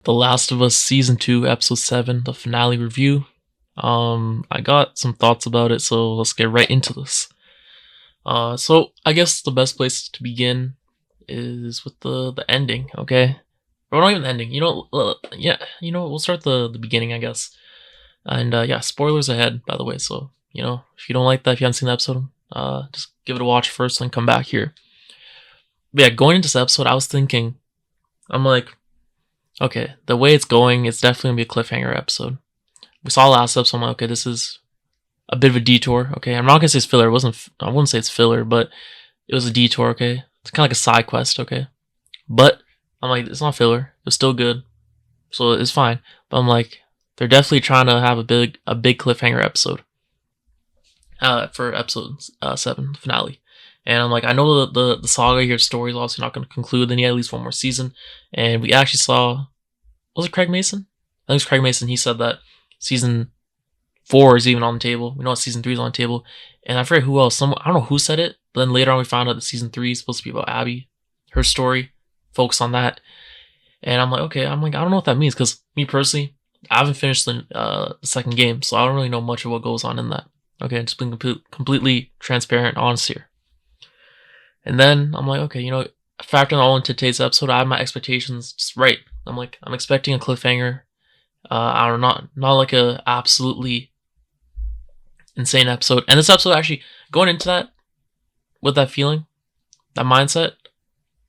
The Last of Us Season 2, Episode 7, the finale review. I got some thoughts about it, so let's get right into this. So I guess the best place to begin is with the ending, okay? Or not even the ending, we'll start the beginning, I guess. And yeah, spoilers ahead, by the way, so, if you don't like that, if you haven't seen the episode, just give it a watch first and come back here. But yeah, going into this episode, I was thinking, I'm like, okay, the way it's going, it's definitely gonna be a cliffhanger episode. We saw last episode, I'm like, okay, this is a bit of a detour. Okay, I'm not gonna say it's filler. I wouldn't say it's filler, but it was a detour. Okay, it's kind of like a side quest. Okay, but I'm like, it's not filler. It's still good, so it's fine. But I'm like, they're definitely trying to have a big cliffhanger episode. For episode 7 finale. And I'm like, I know the saga here story is obviously not going to conclude. They need at least one more season. And we actually saw, was it Craig Mason? I think it's Craig Mason. He said that season 4 is even on the table. We know season 3 is on the table. And I forget who else. I don't know who said it. But then later on we found out that season 3 is supposed to be about Abby, her story, focus on that. And I'm like, okay, I don't know what that means. Because me personally, I haven't finished the second game. So I don't really know much of what goes on in that. Okay, just being completely transparent, honest here. And then I'm like, okay, factoring all into today's episode, I have my expectations just right. I'm like, I'm expecting a cliffhanger. I don't know, not like a absolutely insane episode. And this episode, actually, going into that with that feeling, that mindset,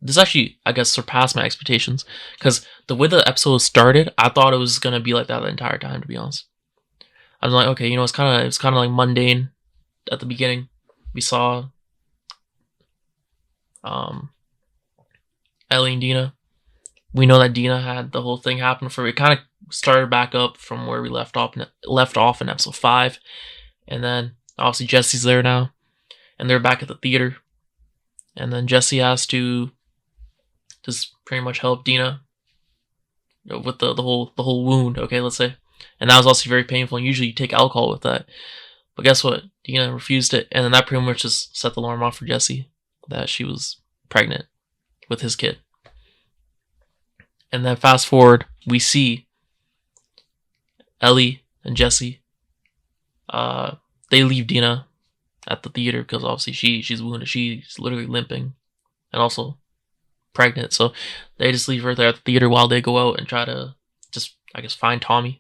this actually, I guess, surpassed my expectations. Because the way the episode started, I thought it was gonna be like that the entire time, to be honest. I was like, okay, it's kind of like mundane at the beginning. We saw Ellie and Dina. We know that Dina had the whole thing happen for. It kind of started back up from where we left off in episode 5, and then obviously Jesse's there now, and they're back at the theater, and then Jesse has to just pretty much help Dina with the whole wound. Okay, let's say. And that was also very painful, and usually you take alcohol with that. But guess what? Dina refused it, and then that pretty much just set the alarm off for Jessie that she was pregnant with his kid. And then fast forward, we see Ellie and Jessie. They leave Dina at the theater because obviously she's wounded. She's literally limping and also pregnant. So they just leave her there at the theater while they go out and try to just, I guess, find Tommy.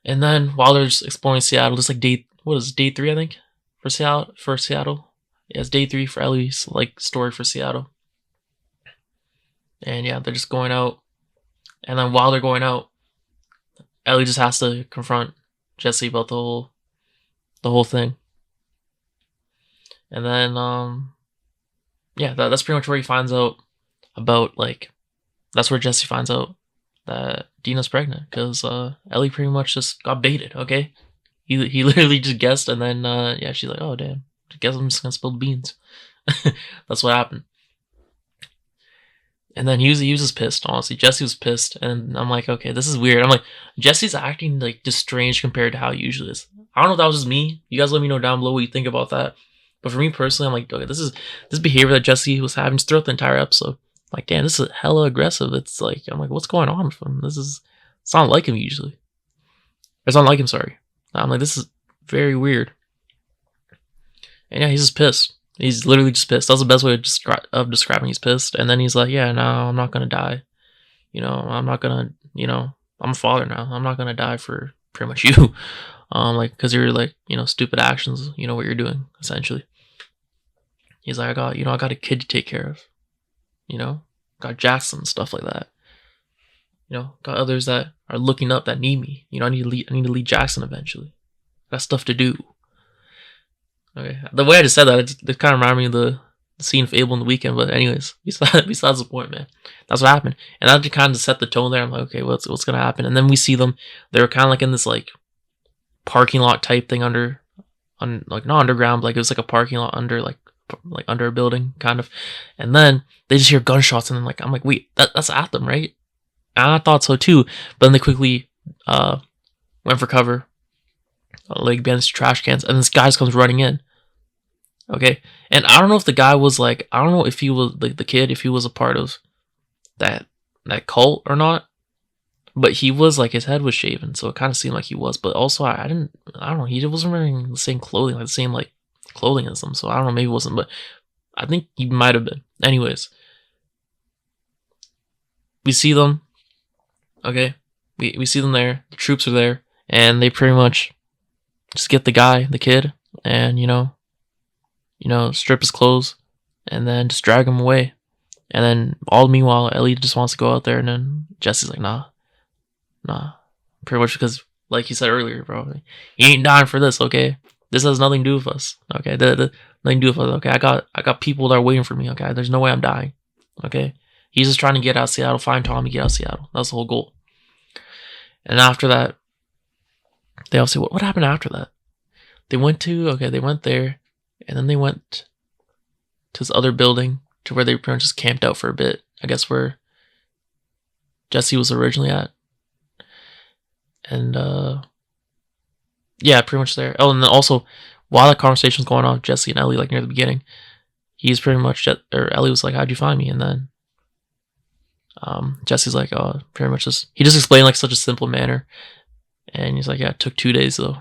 And then while they're exploring Seattle, just like day 3, I think, for Seattle. Yeah, it's day 3 for Ellie's story for Seattle. And yeah, they're just going out. And then while they're going out, Ellie just has to confront Jesse about the whole thing. And then yeah, that's pretty much where he finds out about that's where Jesse finds out that Dina's pregnant, because Ellie pretty much just got baited. Okay, he literally just guessed, and then yeah, she's like, oh damn, I guess I'm just gonna spill the beans. That's what happened. And then he was just pissed. Honestly, Jesse was pissed, and I'm like, okay, this is weird. I'm like, Jesse's acting just strange compared to how he usually is. I don't know if that was just me. You guys let me know down below what you think about that. But for me personally, I'm like, okay, this behavior that Jesse was having just throughout the entire episode. Like, damn, this is hella aggressive. It's like, I'm like, what's going on with him? It's not like him usually. It's not like him, sorry. I'm like, this is very weird. And yeah, he's just pissed. He's literally just pissed. That's the best way of describing he's pissed. And then he's like, yeah, no, I'm not going to die. I'm not going to, I'm a father now. I'm not going to die for pretty much you. Because you're stupid actions, what you're doing, essentially. He's like, I got a kid to take care of. Got Jackson, stuff like that. Got others that are looking up that need me. I need to lead Jackson eventually. Got stuff to do. Okay, the way I just said that, it kind of reminded me of the scene of Abel in the Weekend. But anyways, besides the point, man, that's what happened, and that just kind of set the tone there. I'm like, okay, what's gonna happen? And then we see them. They were kind of in this parking lot type thing not underground, but it was a parking lot under under a building kind of. And then they just hear gunshots, and then I'm like, wait, that's at them, right? And I thought so too, but then they quickly went for cover, behind these trash cans, and this guy just comes running in. Okay, and I don't know if the guy was I don't know if he was the kid, if he was a part of that cult or not. but he was like his head was shaven, so it kind of seemed like he was. But also, I don't know. He wasn't wearing the same clothing, like the same like clothing as them. So I don't know. Maybe it wasn't, but I think he might have been. Anyways, we see them. Okay, we see them there. The troops are there, and they pretty much just get the kid, and strip his clothes, and then just drag him away. And then all meanwhile, Ellie just wants to go out there, and then Jesse's like, nah. Pretty much because, like he said earlier, bro, he ain't dying for this, okay? This has nothing to do with us, okay? Nothing to do with us, okay? I got people that are waiting for me, okay? There's no way I'm dying, okay? He's just trying to get out of Seattle, find Tommy, get out of Seattle. That's the whole goal. And after that, they all say, what happened after that? They went there, and then they went to this other building to where they pretty much just camped out for a bit. I guess where Jesse was originally at. And, yeah, pretty much there. Oh, and then also, while that conversation was going on with Jesse and Ellie, like near the beginning, he's pretty much, Ellie was like, how'd you find me? And then, Jesse's like, oh, pretty much he just explained like such a simple manner. And he's like, yeah, it took 2 days though.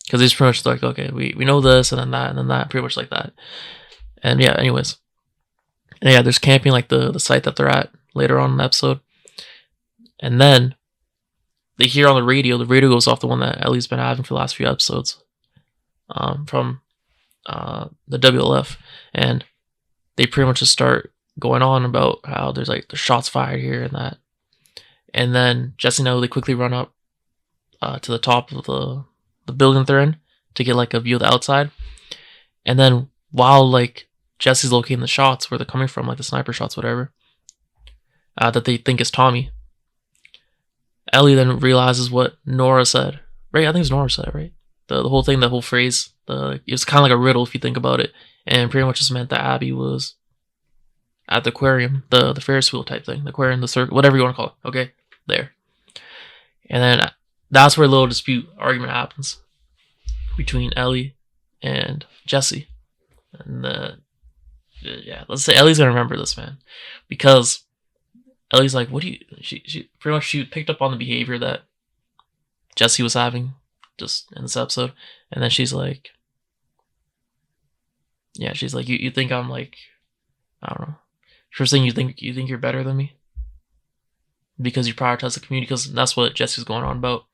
Because he's pretty much like, okay, we know this, and then that, pretty much like that. And yeah, anyways. And yeah, there's camping like the site that they're at later on in the episode. And then they hear on the radio goes off, the one that Ellie's been having for the last few episodes. From the WLF. And they pretty much just start going on about how there's like the shots fired here and that. And then Jesse and Ellie quickly run up to the top of the building that they're in to get like a view of the outside. And then while like Jesse's locating the shots where they're coming from, like the sniper shots, whatever, that they think is Tommy, Ellie then realizes what Nora said. Right? I think it's Nora said it, right? The whole thing, the whole phrase, it was kind of like a riddle if you think about it. And pretty much just meant that Abby was at the aquarium, the Ferris wheel type thing, the aquarium, the circle, whatever you want to call it. Okay? There. And then that's where a little argument happens between Ellie and Jesse. And yeah, let's say Ellie's gonna remember this, man, because Ellie's like, what do you? She pretty much she picked up on the behavior that Jesse was having just in this episode, and then she's like, yeah, she's like, you think I'm like, I don't know. First thing you think you're better than me because you prioritize the community, because that's what Jesse's going on about.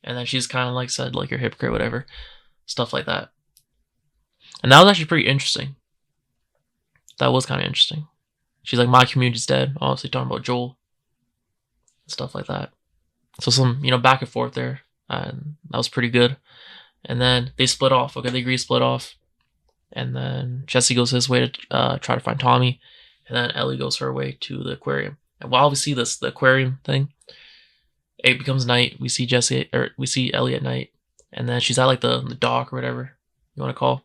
And then she's kind of like said like you're a hypocrite, whatever, stuff like that. And that was actually pretty interesting. That was kind of interesting. She's like, my community's dead. Obviously talking about Joel. Stuff like that. So some, back and forth there. And that was pretty good. And then they split off. Okay, they agree to split off. And then Jesse goes his way to try to find Tommy. And then Ellie goes her way to the aquarium. And while we see the aquarium thing, it becomes night. We see Ellie at night. And then she's at like the dock or whatever you want to call.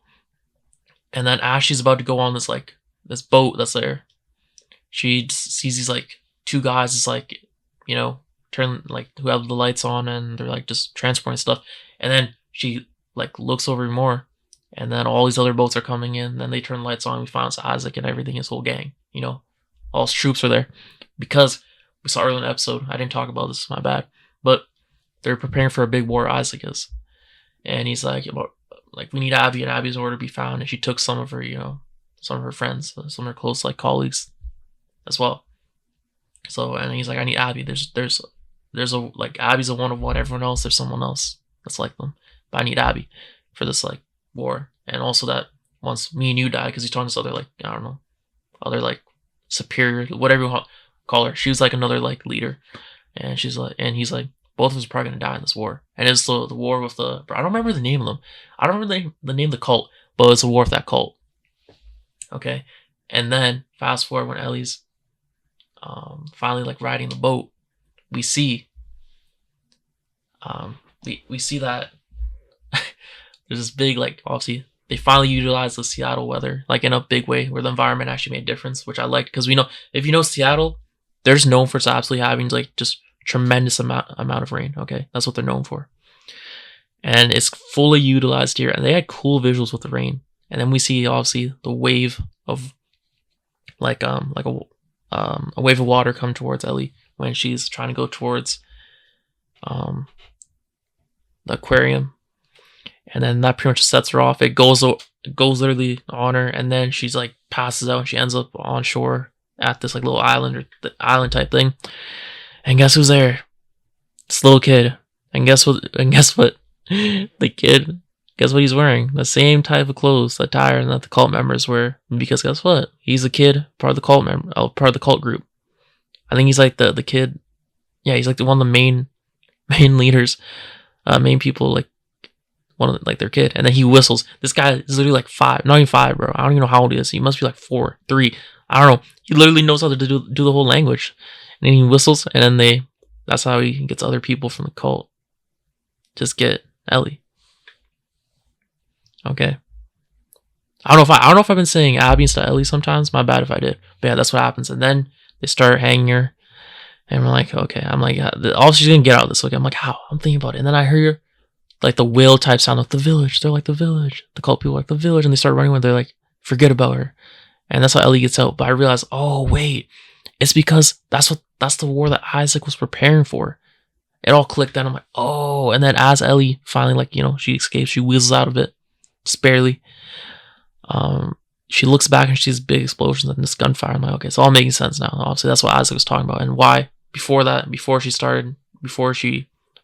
And then as she's about to go on this boat that's there, she sees these like two guys just like, turn like who have the lights on, and they're like just transporting stuff. And then she like looks over more, and then all these other boats are coming in. Then they turn the lights on. We find Issac and everything, his whole gang. All his troops are there because we saw earlier in the episode. I didn't talk about this, my bad. But they're preparing for a big war. Issac is, and he's like, we need Abby, and Abby's nowhere to be found. And she took some of her, some of her friends, some of her close like colleagues, as well. So, and he's like, I need Abby. There's a like Abby's a one of one. Everyone else, there's someone else that's like them, but I need Abby for this like war. And also that once me and you die, because he's talking to this other like, I don't know, other like superior, whatever you want to call her. She was like another like leader, and he's like, both of us are probably gonna die in this war. And it's the war with I don't remember the name of them. I don't remember the name of the cult, but it's a war with that cult. Okay, and then fast forward when Ellie's finally like riding the boat, we see we see that there's this big like, obviously they finally utilize the Seattle weather like in a big way where the environment actually made a difference, which I liked, because we know, if you know Seattle, they're just known for absolutely having like just tremendous amount of rain. Okay, that's what they're known for, and it's fully utilized here. And they had cool visuals with the rain. And then we see obviously the wave of like a wave of water come towards Ellie when she's trying to go towards the aquarium, and then that pretty much sets her off. It goes literally on her, and then she's like passes out, and she ends up on shore at this like little island or the island type thing. And guess who's there? This little kid. And guess what? The kid. Guess what he's wearing? The same type of clothes, attire that the cult members wear. Because guess what? He's a kid, part of the cult part of the cult group. I think he's like the kid. Yeah, he's like one of the main leaders, main people, like one of their kid. And then he whistles. This guy is literally like 5, not even 5, bro. I don't even know how old he is. He must be like 4, 3. I don't know. He literally knows how to do the whole language. And then he whistles, and then that's how he gets other people from the cult. Just get Ellie. Okay. I don't know if I've been saying Abby instead of Ellie sometimes. My bad if I did. But yeah, that's what happens. And then they start hanging her. And we're like, okay. I'm like, all she's gonna get out of this. Okay, I'm like, how? I'm thinking about it. And then I hear like the whale type sound of the village. They're like the village. The cult people are like the village, and they start running when they're like, forget about her. And that's how Ellie gets out. But I realize, oh wait, it's because that's the war that Issac was preparing for. It all clicked. Then I'm like, oh. And then as Ellie finally, like, she escapes, she weasels out of it. Just barely. She looks back and she sees big explosions and this gunfire. I'm like, okay, it's all making sense now. Obviously, that's what Isaac was talking about, and why before she went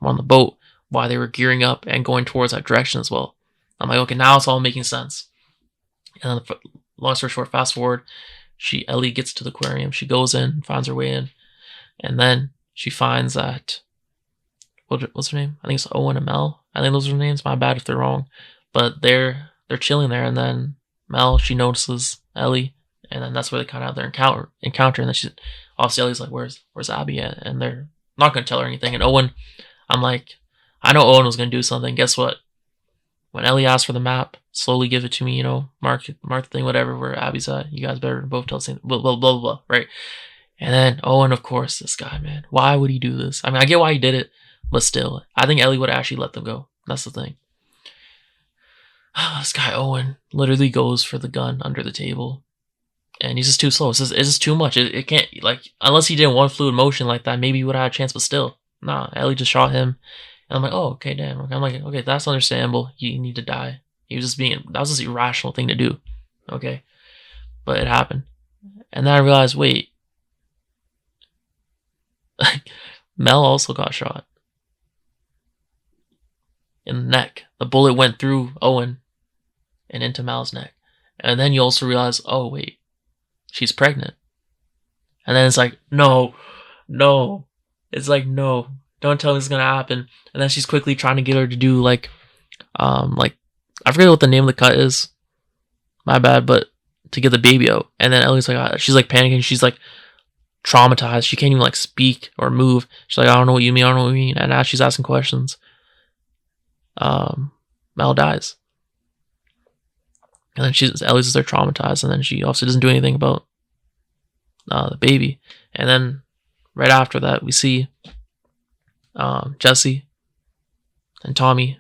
on the boat, why they were gearing up and going towards that direction as well. I'm like, okay, now it's all making sense. And then, long story short, fast forward, Ellie gets to the aquarium. She goes in, finds her way in, and then she finds that what's her name? I think it's Owen and Mel. I think those are their names. My bad if they're wrong. But they're chilling there, and then Mel, she notices Ellie, and then that's where they kind of have their encounter. And then she's obviously, Ellie's like, "Where's Abby at?" And they're not gonna tell her anything. And Owen, I'm like, I know Owen was gonna do something. Guess what? When Ellie asked for the map, slowly give it to me. Mark the thing, whatever, where Abby's at. You guys better both tell the same. Blah blah blah blah. Right? And then Owen, of course, this guy, man. Why would he do this? I mean, I get why he did it, but still, I think Ellie would actually let them go. That's the thing. This guy Owen literally goes for the gun under the table, and he's just too slow. It's just too much. It can't, like, unless he did one fluid motion like that, maybe he would have had a chance. But still, nah. Ellie just shot him, and I'm like, oh, okay, damn. I'm like, okay, that's understandable. You need to die. That was just an irrational thing to do. Okay, but it happened, and then I realized, wait, Mel also got shot in the neck. The bullet went through Owen and into Mal's neck. And then you also realize, oh wait, she's pregnant. And then it's like, no. It's like, no, don't tell me this is gonna happen. And then she's quickly trying to get her to do like I forget what the name of the cut is. My bad, but to get the baby out. And then Ellie's like, she's like panicking. She's like traumatized. She can't even like speak or move. She's like, I don't know what you mean. And as she's asking questions, Mel dies. And then Ellie's just there traumatized, and then she obviously doesn't do anything about the baby. And then right after that, we see Jessie and Tommy.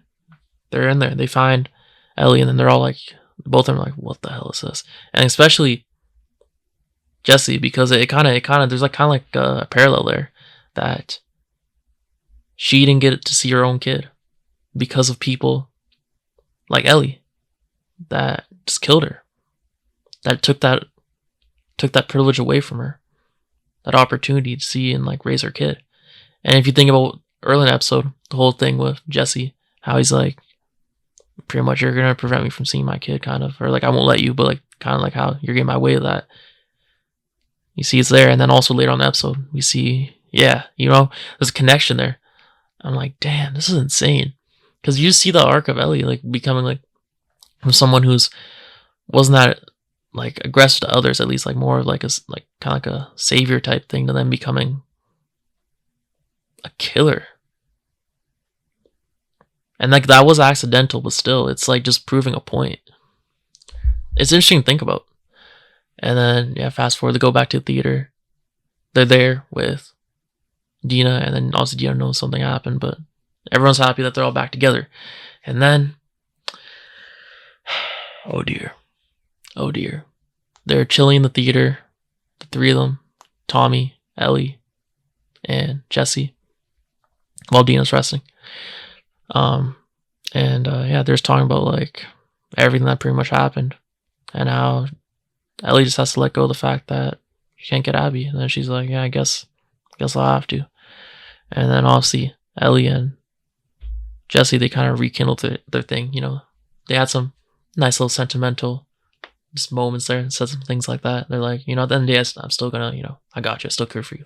They're in there. They find Ellie, and then they're all like, both of them are like, what the hell is this? And especially Jessie, because it kind of there's like a parallel there that she didn't get to see her own kid because of people like Ellie that just killed her, that took that privilege away from her, that opportunity to see and like raise her kid. And if you think about early in the episode, the whole thing with Jessie, how he's like, pretty much, you're gonna prevent me from seeing my kid, kind of, or like I won't let you, but like kind of like how you're getting my way of that. You see it's there. And then also later on the episode, we see, there's a connection there. I'm like, damn, this is insane. Because you see the arc of Ellie like becoming like from someone who's wasn't that like aggressive to others, at least like more of like kind of like a savior type thing, to then becoming a killer. And like that was accidental, but still, it's like just proving a point. It's interesting to think about. And then fast forward, they go back to the theater. They're there with Dina, and then obviously Dina knows something happened, but everyone's happy that they're all back together. And then, oh dear, they're chilling in the theater, the three of them, Tommy, Ellie, and Jessie while Dina's resting. Yeah, they're just talking about like everything that pretty much happened and how Ellie just has to let go of the fact that she can't get Abby. And then she's like, yeah, I guess I'll have to. And then obviously Ellie and Jessie, they kind of rekindled their thing. They had some nice little sentimental just moments there and said some things like that. They're like, at the end of the day, I'm still gonna, I got you. I still care for you.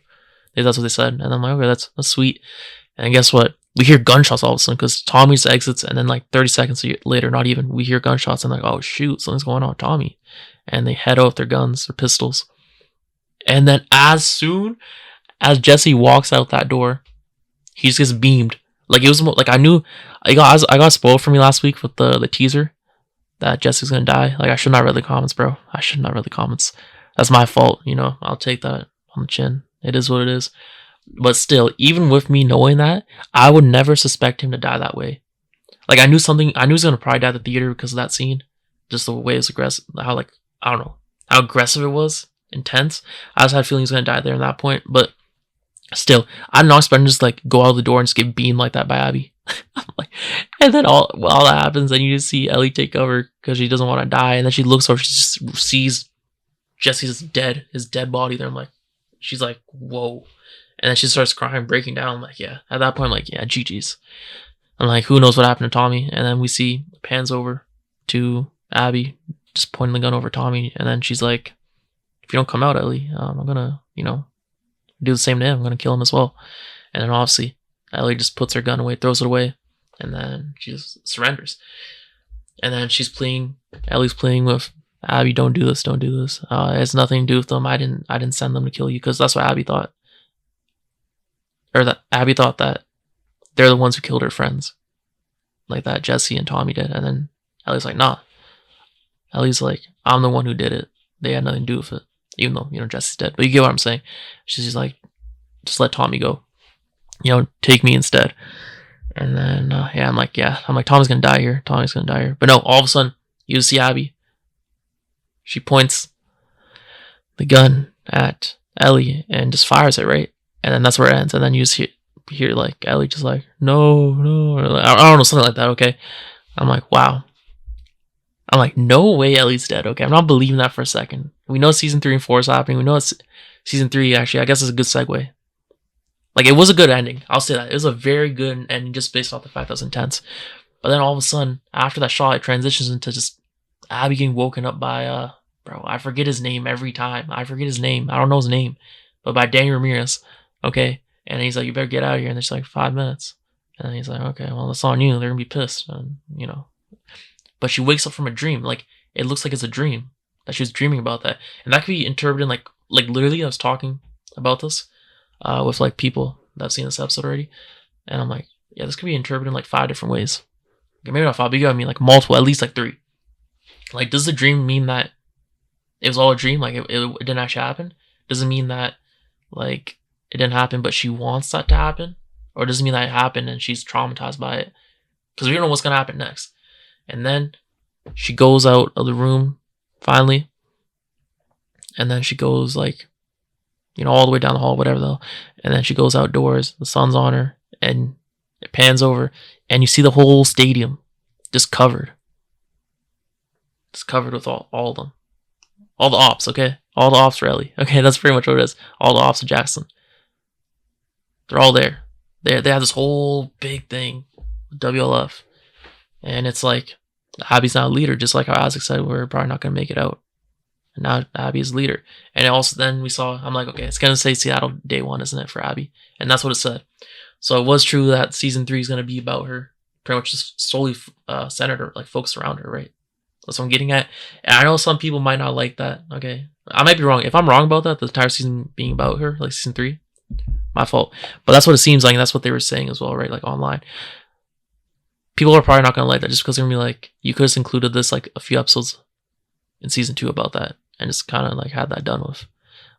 That's what they said. And I'm like, okay, that's sweet. And guess what? We hear gunshots all of a sudden because Tommy's exits, and then like 30 seconds later, not even, we hear gunshots and like, oh shoot, something's going on with Tommy. And they head out their guns or pistols. And then as soon as Jessie walks out that door, he just gets beamed. Like it was like I knew I got spoiled for me last week with the teaser that Jessie's gonna die. Like I should not read the comments, bro. I should not read the comments. That's my fault. I'll take that on the chin. It is what it is. But still, even with me knowing that, I would never suspect him to die that way. Like I knew he was gonna probably die at the theater because of that scene. Just the way it was aggressive, how like, I don't know, how aggressive it was, intense. I just had a feeling he was gonna die there at that point. But still, I did not expect him to just like go out the door and just get beamed like that by Abby. And then all that happens, and you just see Ellie take cover because she doesn't want to die, and then she looks over, she just sees Jesse's his dead body there. She's like, whoa. And then she starts crying, breaking down. I'm like, yeah. At that point, I'm like, yeah, GG's. I'm like, who knows what happened to Tommy? And then we see pans over to Abby, just pointing the gun over Tommy, and then she's like, if you don't come out, Ellie, I'm gonna, do the same to him. I'm gonna kill him as well. And then obviously, Ellie just puts her gun away, throws it away, and then she just surrenders. And then Ellie's pleading with Abby, don't do this. It has nothing to do with them. I didn't send them to kill you, because that's what Abby thought. Or that Abby thought that they're the ones who killed her friends. Like that Jessie and Tommy did. And then Ellie's like, nah. Ellie's like, I'm the one who did it. They had nothing to do with it. Even though, Jessie's dead. But you get what I'm saying. She's just like, just let Tommy go. Take me instead. And then, I'm like, Tommy's gonna die here. But no, all of a sudden, you see Abby. She points the gun at Ellie and just fires it, right? And then that's where it ends. And then you just hear like Ellie just like, no. I don't know, something like that, okay? I'm like, wow. I'm like, no way Ellie's dead, okay? I'm not believing that for a second. We know season 3 and 4 is happening. We know it's season 3, actually. I guess it's a good segue. Like, it was a good ending. I'll say that. It was a very good ending just based off the fact that it was intense. But then all of a sudden, after that shot, it transitions into just Abby getting woken up by, bro, I forget his name every time. I don't know his name. But by Danny Ramirez, okay? And he's like, you better get out of here. And there's like 5 minutes. And he's like, okay, well, that's on you. They're going to be pissed. And, But she wakes up from a dream. Like, it looks like it's a dream. That she was dreaming about that. And that could be interpreted like literally, I was talking about this with like people that have seen this episode already. And I'm like, yeah, this could be interpreted in like 5 different ways. Okay, maybe not 5, but you got me like multiple, at least like 3. Like, does the dream mean that it was all a dream? Like, it didn't actually happen? Does it mean that, like, it didn't happen, but she wants that to happen? Or does it mean that it happened and she's traumatized by it? Because we don't know what's going to happen next. And then she goes out of the room, finally. And then she goes, like, all the way down the hall, whatever though. And then she goes outdoors. The sun's on her. And it pans over. And you see the whole stadium just covered. Just covered with all of them. All the ops, okay? All the ops for Ellie. Okay, that's pretty much what it is. All the ops of Jackson. They're all there. They have this whole big thing. WLF. And it's like, Abby's now a leader, just like how Issac said, we're probably not going to make it out. And now Abby is leader. And also then we saw, I'm like, okay, it's going to say Seattle day 1, isn't it, for Abby? And that's what it said. So it was true that season 3 is going to be about her. Pretty much just solely centered or like focused around her, right? That's what I'm getting at. And I know some people might not like that, okay? I might be wrong. If I'm wrong about that, the entire season being about her, like season 3, my fault. But that's what it seems like, and that's what they were saying as well, right? Like online. People are probably not going to like that just because they're going to be like, you could have included this like a few episodes in season 2 about that and just kind of like had that done with.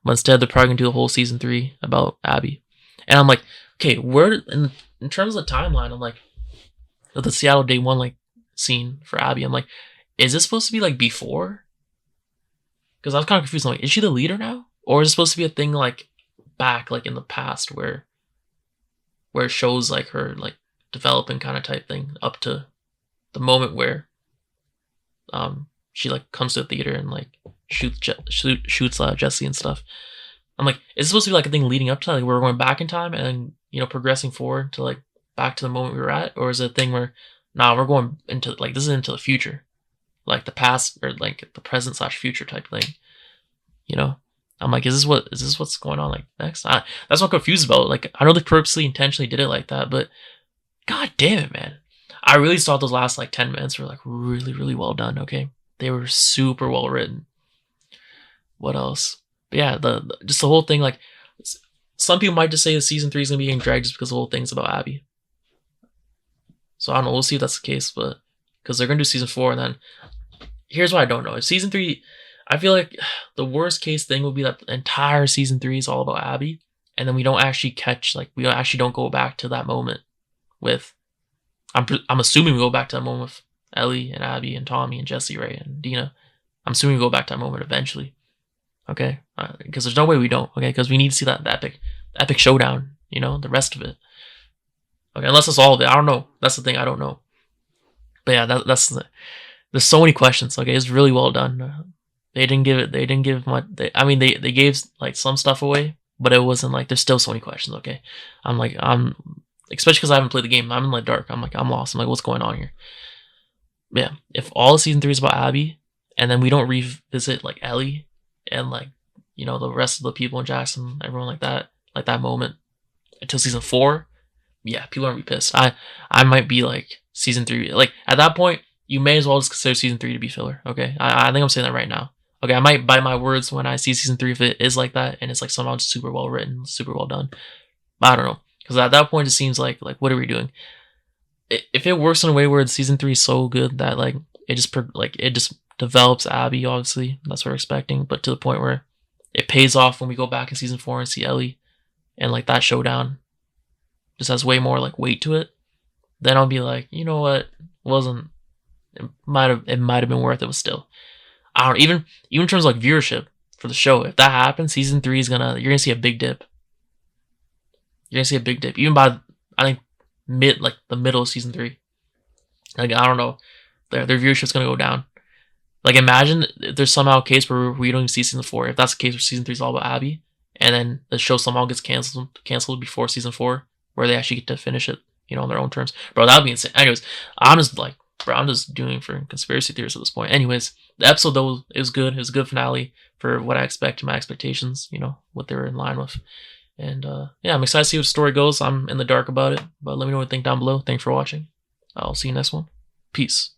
But instead, they're probably going to do the whole season 3 about Abby. And I'm like, okay, where, in terms of the timeline, I'm like, the Seattle day 1 like scene for Abby, I'm like, is this supposed to be like before? Because I was kind of confused. I'm like, is she the leader now? Or is it supposed to be a thing like back, like in the past where where it shows like her like developing kind of type thing up to the moment where she like comes to the theater and like shoots Jessie and stuff. I'm like, is it supposed to be like a thing leading up to that? Like we're going back in time and progressing forward to like back to the moment we were at, or is it a thing where we're going into like this is into the future, like the past or like the present / future type thing, I'm like, is this what's going on like next? That's what I'm confused about. Like I know they purposely intentionally did it like that, but god damn it, man. I really thought those last like 10 minutes were like really, really well done. Okay. They were super well written. What else? But yeah, just the whole thing, like some people might just say the season 3 is gonna be getting dragged just because the whole thing's about Abby. So I don't know, we'll see if that's the case, but because they're gonna do season 4, and then here's what I don't know. If season 3, I feel like the worst case thing would be that the entire season 3 is all about Abby, and then we don't actually don't go back to that moment with I'm assuming we go back to that moment with Ellie and Abby and Tommy and Jessie, right, and Dina. I'm assuming we go back to that moment eventually. Okay, because there's no way we don't. Okay, because we need to see the epic showdown. The rest of it. Okay, unless it's all of it. I don't know. That's the thing. I don't know. But yeah, there's so many questions. Okay, it's really well done. They didn't give much. They gave like some stuff away, but it wasn't like there's still so many questions. Okay, especially because I haven't played the game. I'm in the dark. I'm lost. I'm like, what's going on here? But yeah, if all of season 3 is about Abby, and then we don't revisit like Ellie and like the rest of the people in Jackson, everyone like that moment until season 4, yeah, people are gonna be pissed. I might be like season 3. Like at that point, you may as well just consider season 3 to be filler. Okay, I think I'm saying that right now. Okay, I might bite my words when I see season 3 if it is like that and it's like somehow just super well written, super well done. But I don't know, because at that point it seems like what are we doing? If it works in a way where season 3 is so good that like it just develops Abby, obviously that's what we're expecting, but to the point where it pays off when we go back in season 4 and see Ellie, and like that showdown just has way more like weight to it, then I'll be like, you know what, it might have been worth it, but still, I don't even in terms of like viewership for the show, if that happens, season 3 you're gonna see a big dip. You're gonna see a big dip, even by I think the middle of season 3. Like I don't know, their viewership's gonna go down. Like imagine if there's somehow a case where we don't even see season 4. If that's the case where season 3 is all about Abby, and then the show somehow gets canceled before season 4, where they actually get to finish it, on their own terms. Bro, that would be insane. Anyways, I'm just doing for conspiracy theories at this point. Anyways, the episode though is good. It was a good finale for what I expect, my expectations, what they were in line with. And yeah, I'm excited to see what the story goes. I'm in the dark about it, but let me know what you think down below. Thanks for watching. I'll see you next one. Peace.